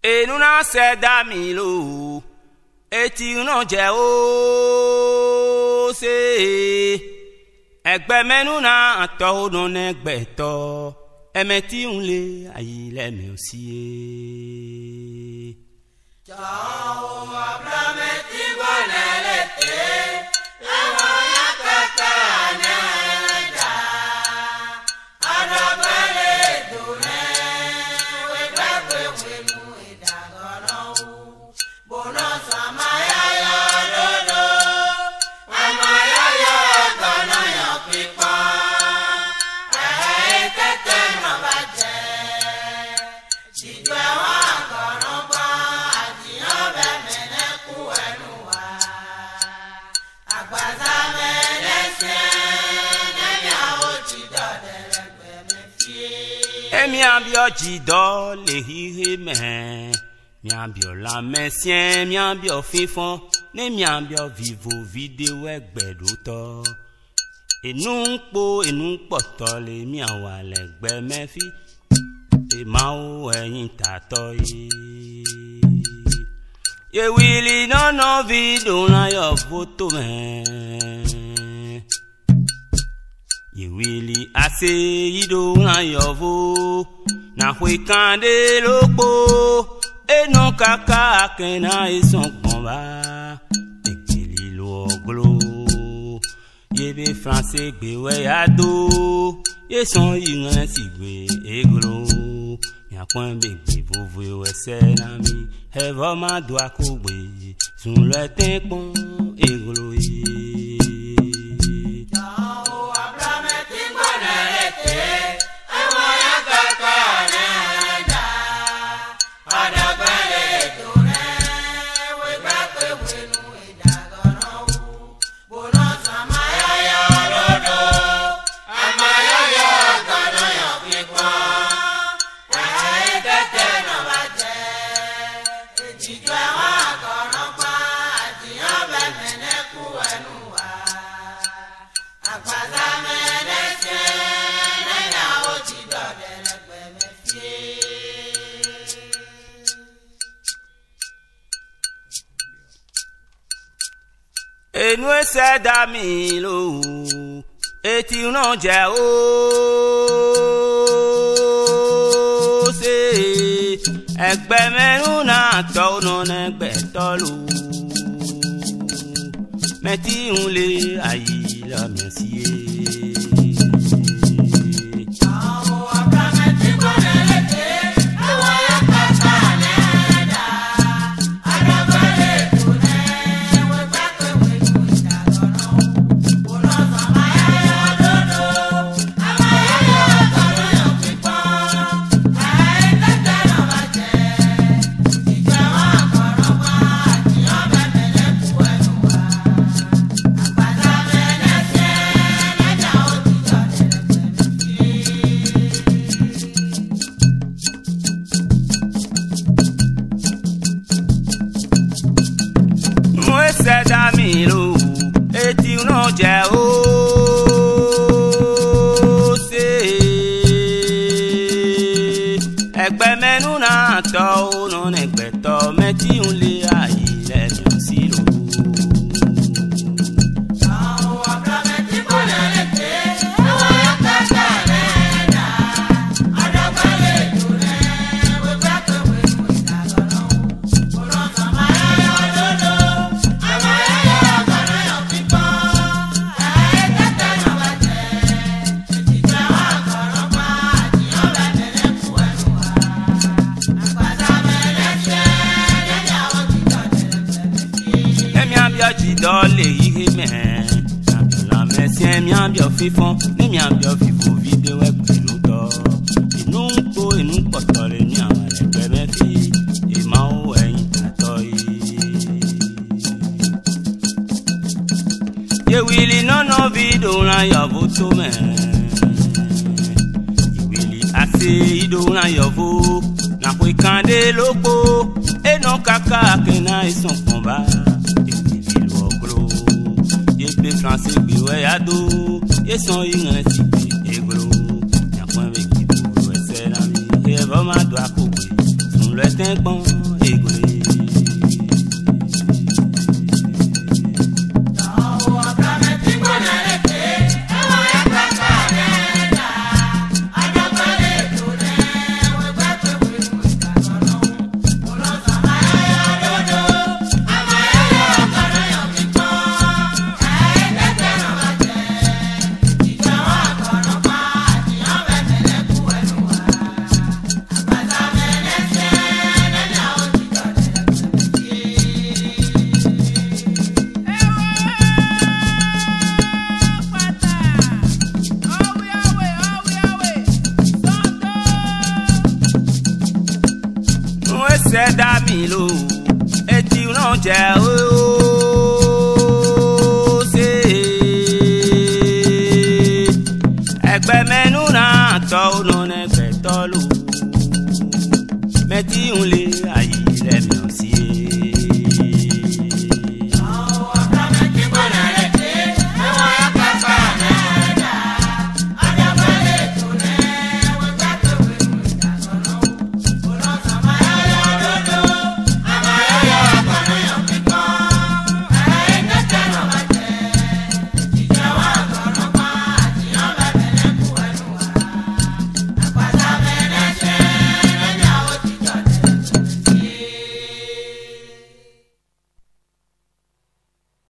Et nous n'en sait d'amilo. Et tu n'en j'ai osé. Egbe menu na ato non egbe to. Emeti unle ayi le me aussi. Ciao, abrameti bonelete. Ewa kakane ja. Adabale dune. We babe we mu idagoro. Bono samaya ya dodo. Amaya ya gono ya pipa. Tete no baje. Chidwe wa gono ba. Adiyan be mene ku enu wa. Agbaza mene se. Nemi awo chido delegbe me fie. Emi abio jido le hihe me. Mi abio la mesien, mi abio fifon. Ne mi abio vivo video egbe doto. Enun po le mi awa legbe me fi. E ma o eyin tato yi. Ye wili no video na yo photo me. Ye wili ase ido na yo vo. Na hwe kande lopo. E non kaka kena e son combat. E kili lo glo. Ye be français gbe we ado. Ye son yinglen si gbe e glo. Mi akwan be gbe vovo we se na mi. He va ma do akogbe. Sun le tempon e glo yi. Ciao, abrameti bonelete. Ewa ya kakane ja. Adabale dune. We babe we mu idagoro. Bono samaya ya dodo. Amaya ya gono ya pipa. Tete no baje. Chidwe wa gono ba. Adiyan be mene ku enu wa. Agbaza mene se. Nemi awo chido delegbe me fie. Et nous c'est d'amilo. Et tu n'en j'ai osé. Egbe menu na to non egbe tolu. Meti unle ayi la merci. Ciao, abrameti bonelete. Ewa ya kakane ja. Adabale dune. We babe we mu idagoro. Bono samaya ya dodo. Amaya ya gono ya pipa. Tete no baje. Chidwe wa gono ba. Adiyan be mene ku enu wa. Agbaza mene se. Nemi awo chido delegbe me fie. Nous c'est d'amilo. Et tu n'en j'ai osé. Egbe menu na to non egbe to. Meti unle ayi le merci lo. Ciao, abrameti bonelete. Ewa ya kakane ja. Adabale dune. We babe we mu idagoro. Bono samaya ya dodo. Amaya ya gono ya pipa. Tete no baje. Chidwe wa gono ba. Adiyan be mene ku enu wa. Agbaza mene se. Nemi awo chido delegbe me fie. Emi abio jido le ihe me. Mi abio la mesien, mi abio fifon. Ne mi abio vivo video egbe loto. Enun po le mi awa legbe me fi. E ma o eyin tato yi. Ye wili no video na yo photo me. Ye wili ase ido na yo vo. Na hwe kande lopo. E non kaka kena e son combat. E kili lo glo. Ye be français gbe we ado. Ye son yinglen si gbe e glo. Mi akwan be gbe we se na mi. He va ma do akogbe. Sun le timpon égolé. C'est d'amilo et tu n'en j'ai c'est egbe menu na to no ne gbe to lu meti un le aye